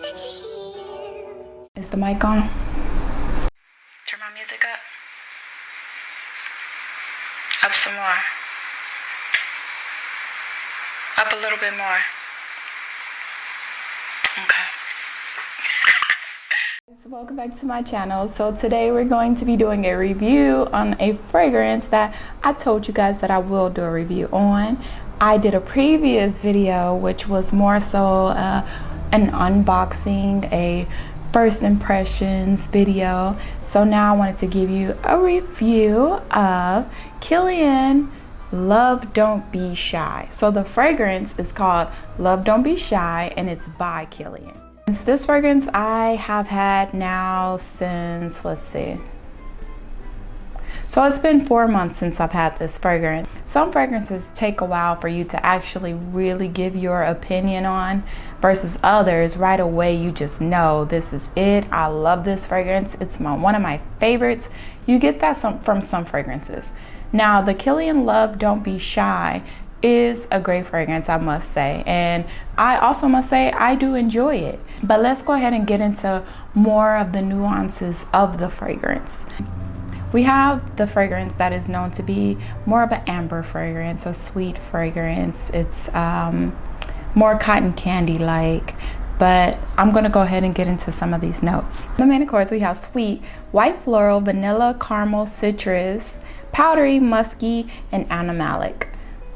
Is the mic on? Turn my music up. Up some more. Up a little bit more. Okay. So welcome back to my channel. So today we're going to be doing a review on a fragrance that I told you guys that I will do a review on. I did a previous video which was more so an unboxing, a first impressions video. So now I wanted to give you a review of Kilian Love Don't Be Shy. So the fragrance is called Love Don't Be Shy and it's by Kilian. This fragrance I have had now since, let's see. So it's been 4 months since I've had this fragrance. Some fragrances take a while for you to actually really give your opinion on versus others right away you just know this is it. I love this fragrance. It's one of my favorites. You get that from some fragrances. Now the Kilian Love Don't Be Shy is a great fragrance, I must say, and I also must say I do enjoy it. But let's go ahead and get into more of the nuances of the fragrance. We have the fragrance that is known to be more of an amber fragrance, a sweet fragrance. It's more cotton candy like, but I'm gonna go ahead and get into some of these notes. The main accords, we have sweet, white floral, vanilla, caramel, citrus, powdery, musky, and animalic.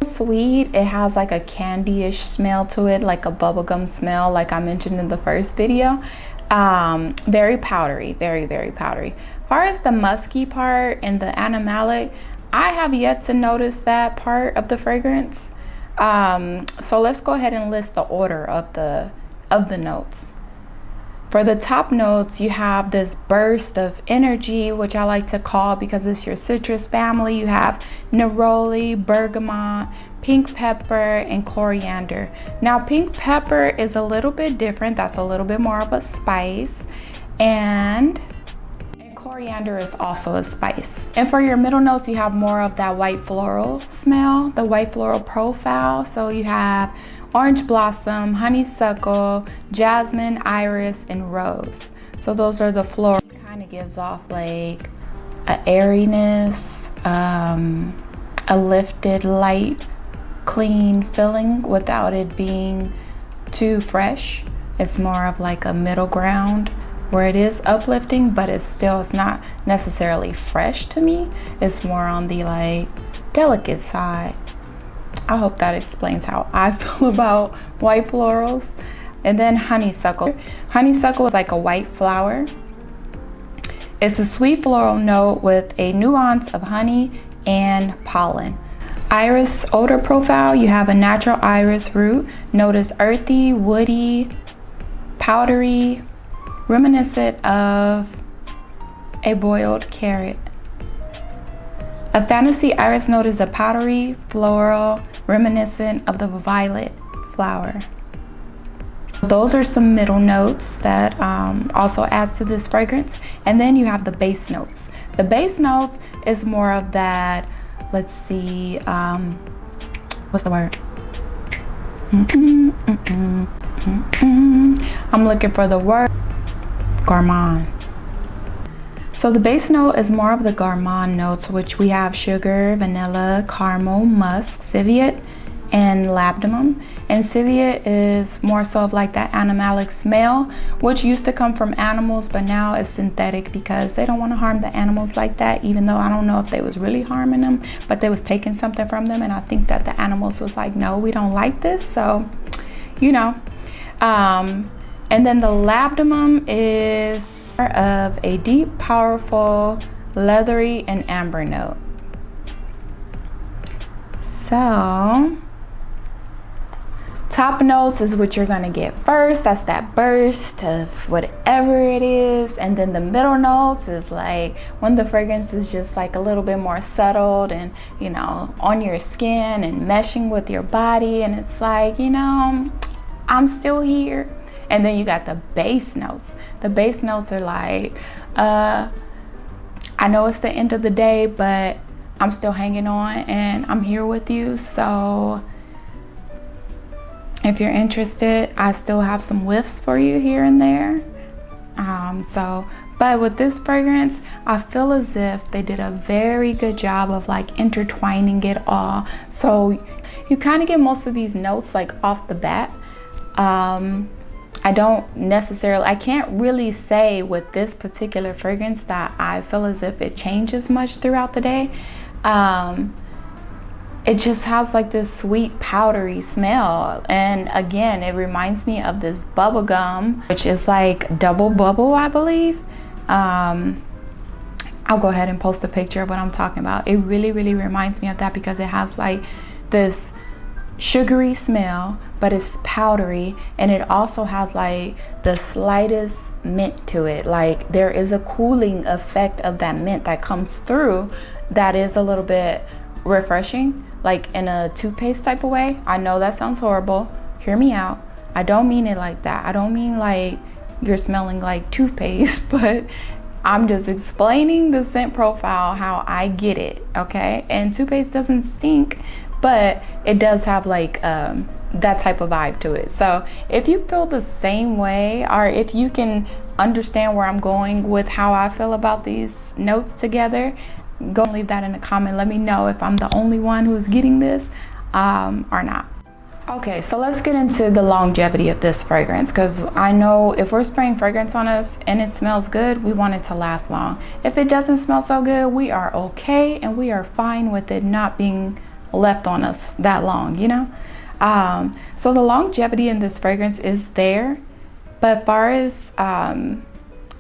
Sweet, it has like a candy-ish smell to it, like a bubblegum smell like I mentioned in the first video. Very powdery, very powdery. As far as the musky part and the animalic, I have yet to notice that part of the fragrance. So let's go ahead and list the order of the notes. For the top notes, you have this burst of energy, which I like to call, because it's your citrus family. You have neroli, bergamot, pink pepper, and coriander. Now, pink pepper is a little bit different. That's a little bit more of a spice. And coriander is also a spice. And for your middle notes, you have more of that white floral smell, the white floral profile. So you have orange blossom, honeysuckle, jasmine, iris, and rose. So those are the floral. It kind of gives off like a airiness, a lifted, light, clean feeling without it being too fresh. It's more of like a middle ground where it is uplifting, but it's not necessarily fresh to me. It's more on the like delicate side. I hope that explains how I feel about white florals. And then honeysuckle. Honeysuckle is like a white flower. It's a sweet floral note with a nuance of honey and pollen. Iris odor profile, you have a natural iris root. Notice earthy, woody, powdery, reminiscent of a boiled carrot. A fantasy iris note is a powdery floral reminiscent of the violet flower. Those are some middle notes that also adds to this fragrance. And then you have the base notes. The base notes is more of that, let's see, what's the word? I'm looking for the word. Gourmand. So the base note is more of the gourmand notes, which we have sugar, vanilla, caramel, musk, civet, and labdanum. And civet is more so of like that animalic smell, which used to come from animals, but now it's synthetic because they don't want to harm the animals like that, even though I don't know if they was really harming them, but they was taking something from them. And I think that the animals was like, no, we don't like this. So, you know, and then the labdanum is of a deep, powerful, leathery, and amber note. So, top notes is what you're gonna get first. That's that burst of whatever it is. And then the middle notes is like when the fragrance is just like a little bit more settled and, you know, on your skin and meshing with your body. And it's like, you know, I'm still here. And then you got the base notes. The base notes are like, I know it's the end of the day, but I'm still hanging on and I'm here with you. So it if you're interested, I still have some whiffs for you here and there. But with this fragrance, I feel as if they did a very good job of like intertwining it all. So you kind of get most of these notes like off the bat. I can't really say with this particular fragrance that I feel as if it changes much throughout the day. It just has like this sweet powdery smell, and again, it reminds me of this bubble gum, which is like double bubble, I believe. I'll go ahead and post a picture of what I'm talking about. It really reminds me of that because it has like this sugary smell, but it's powdery, and it also has like the slightest mint to it. Like there is a cooling effect of that mint that comes through that is a little bit refreshing, like in a toothpaste type of way. I know that sounds horrible. Hear me out. I don't mean it like that. I don't mean like you're smelling like toothpaste, but I'm just explaining the scent profile, how I get it, okay? And toothpaste doesn't stink, but it does have like that type of vibe to it. So if you feel the same way, or if you can understand where I'm going with how I feel about these notes together, go and leave that in a comment. Let me know if I'm the only one who's getting this or not. Okay, so let's get into the longevity of this fragrance, because I know if we're spraying fragrance on us and it smells good, we want it to last long. If it doesn't smell so good, we are okay and we are fine with it not being left on us that long, you know? So the longevity in this fragrance is there, but as far as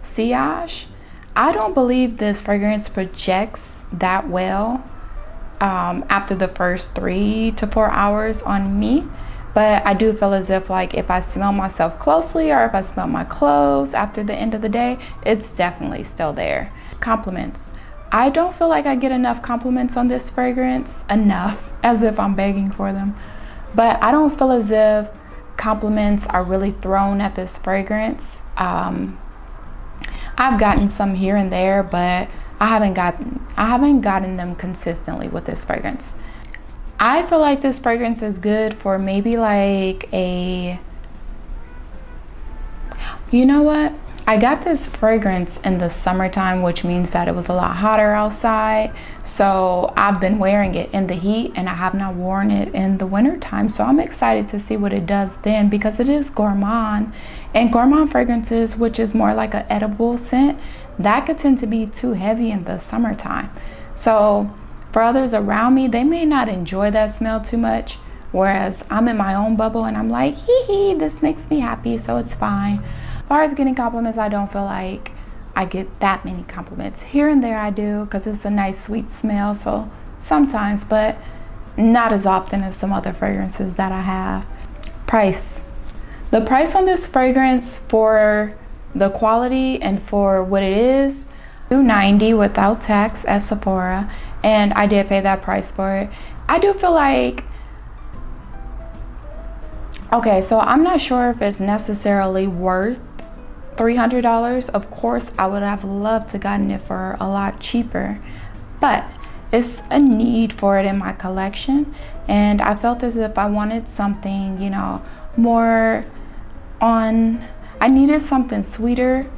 sillage, I don't believe this fragrance projects that well after the first 3 to 4 hours on me. But I do feel as if like if I smell myself closely, or if I smell my clothes after the end of the day, it's definitely still there. Compliments. I don't feel like I get enough compliments on this fragrance, enough, as if I'm begging for them. But I don't feel as if compliments are really thrown at this fragrance. I've gotten some here and there, but I haven't gotten them consistently with this fragrance. I feel like this fragrance is good for maybe like you know what? I got this fragrance in the summertime, which means that it was a lot hotter outside. So I've been wearing it in the heat, and I have not worn it in the winter time. So I'm excited to see what it does then, because it is gourmand, and gourmand fragrances, which is more like an edible scent, that could tend to be too heavy in the summertime. So for others around me, they may not enjoy that smell too much, whereas I'm in my own bubble and I'm like, hee hee, this makes me happy, so it's fine. As far as getting compliments, I don't feel like I get that many compliments. Here and there I do, because it's a nice sweet smell, so sometimes, but not as often as some other fragrances that I have. Price. The price on this fragrance for the quality and for what it is, $2.90 without tax at Sephora, and I did pay that price for it. I do feel like, okay, so I'm not sure if it's necessarily worth $300. Of course, I would have loved to gotten it for a lot cheaper, but it's a need for it in my collection, and I felt as if I wanted something, you know, more on, I needed something sweeter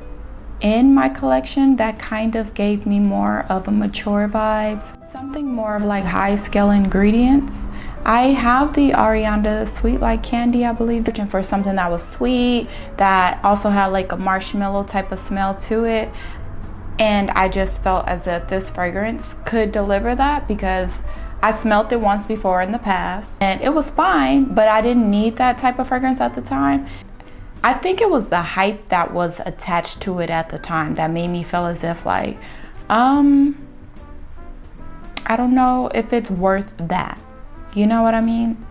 in my collection that kind of gave me more of a mature vibes, something more of like high scale ingredients. I have the Arianda Sweet Like Candy, I believe, searching for something that was sweet, that also had like a marshmallow type of smell to it, and I just felt as if this fragrance could deliver that, because I smelled it once before in the past and it was fine, but I didn't need that type of fragrance at the time. I think it was the hype that was attached to it at the time that made me feel as if like, I don't know if it's worth that. You know what I mean?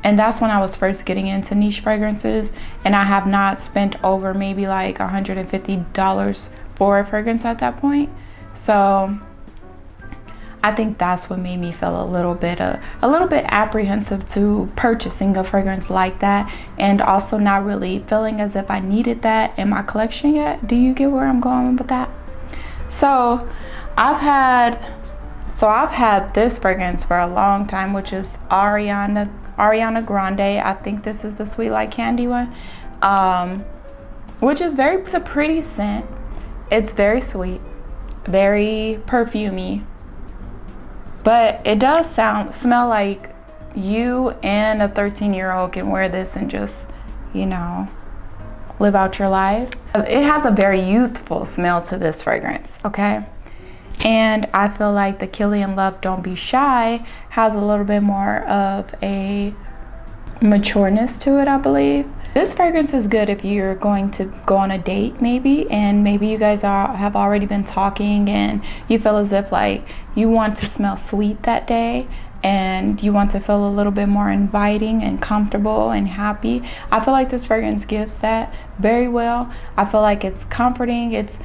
And that's when I was first getting into niche fragrances, and I have not spent over maybe like $150 for a fragrance at that point. So I think that's what made me feel a little bit apprehensive to purchasing a fragrance like that, and also not really feeling as if I needed that in my collection yet. Do you get where I'm going with that? So I've had this fragrance for a long time, which is Arianda Ariana Grande. I think this is the Sweet Like Candy one, which is it's a pretty scent. It's very sweet, very perfumey, but it does smell like you and a 13-year-old can wear this and just, you know, live out your life. It has a very youthful smell to this fragrance, okay? And I feel like the Kilian Love Don't Be Shy has a little bit more of a matureness to it, I believe. This fragrance is good if you're going to go on a date maybe, and maybe you guys have already been talking and you feel as if like you want to smell sweet that day and you want to feel a little bit more inviting and comfortable and happy. I feel like this fragrance gives that very well. I feel like it's comforting, it's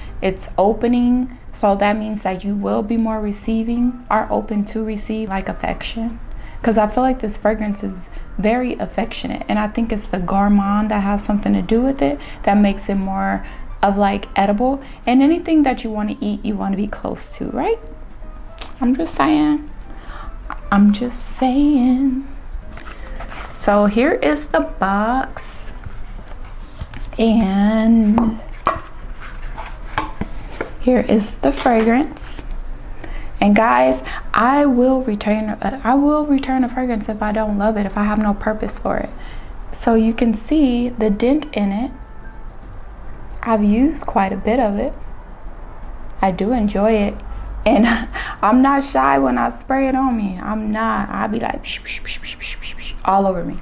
opening, so that means that you will be more receiving or open to receive like affection. Because I feel like this fragrance is very affectionate, and I think it's the gourmand that has something to do with it that makes it more of like edible. And anything that you want to eat, you want to be close to, right? I'm just saying. So here is the box, and here is the fragrance. And guys, I will return a fragrance if I don't love it, if I have no purpose for it. So you can see the dent in it. I've used quite a bit of it. I do enjoy it. And I'm not shy when I spray it on me. I'm not. I'll be like all over me,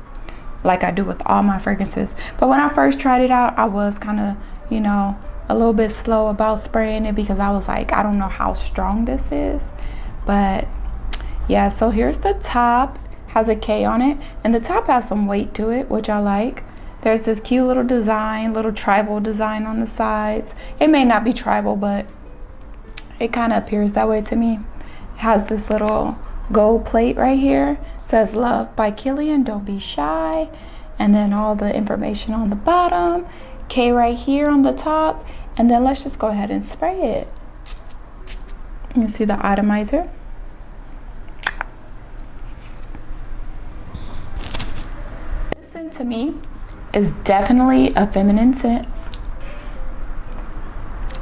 like I do with all my fragrances. But when I first tried it out, I was kind of, you know, a little bit slow about spraying it because I was like, I don't know how strong this is. But yeah, so here's the top. Has a K on it, and the top has some weight to it, which I like. There's this cute little design, little tribal design on the sides. It may not be tribal, but it kind of appears that way to me. It has this little gold plate right here. It says Love by Kilian, Don't Be Shy. And then all the information on the bottom. K right here on the top. And then let's just go ahead and spray it. You can see the atomizer. This scent to me is definitely a feminine scent.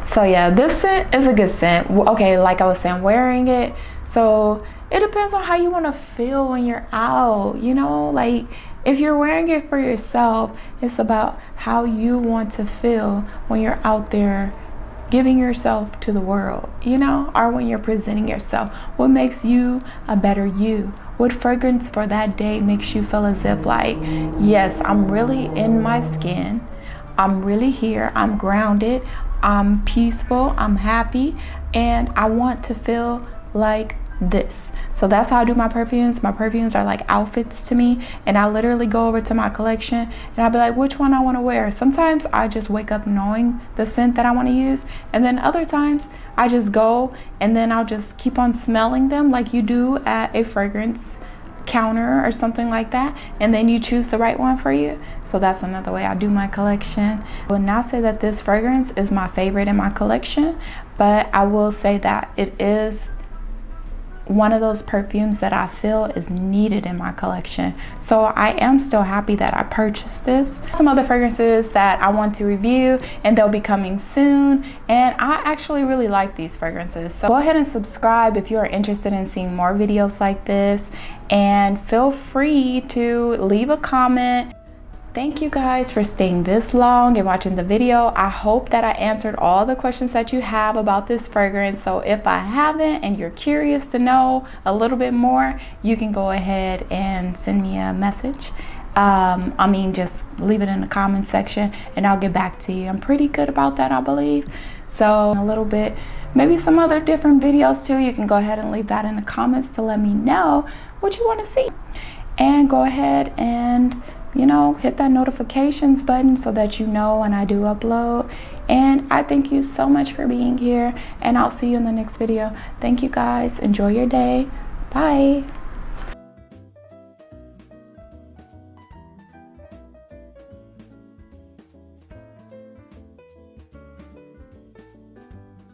So yeah, this scent is a good scent. Okay, like I was saying, wearing it, so it depends on how you want to feel when you're out, you know, like if you're wearing it for yourself, it's about how you want to feel when you're out there giving yourself to the world, you know, or when you're presenting yourself. What makes you a better you? What fragrance for that day makes you feel as if like, yes, I'm really in my skin, I'm really here, I'm grounded, I'm peaceful, I'm happy, and I want to feel like this. So that's how I do my perfumes. My perfumes are like outfits to me, and I literally go over to my collection and I'll be like, which one I want to wear. Sometimes I just wake up knowing the scent that I want to use, and then other times I just go and then I'll just keep on smelling them like you do at a fragrance counter or something like that, and then you choose the right one for you. So that's another way I do my collection. I will not say that this fragrance is my favorite in my collection, but I will say that it is one of those perfumes that I feel is needed in my collection. So I am still happy that I purchased this. Some other fragrances that I want to review, and they'll be coming soon, and I actually really like these fragrances. So go ahead and subscribe if you are interested in seeing more videos like this, and feel free to leave a comment. Thank you guys for staying this long and watching the video. I hope that I answered all the questions that you have about this fragrance. So if I haven't and you're curious to know a little bit more, you can go ahead and send me a message. Just leave it in the comment section and I'll get back to you. I'm pretty good about that, I believe. So a little bit, maybe some other different videos too. You can go ahead and leave that in the comments to let me know what you want to see. And go ahead and, you know, hit that notifications button so that you know when I do upload. And I thank you so much for being here, and I'll see you in the next video. Thank you guys. Enjoy your day. Bye.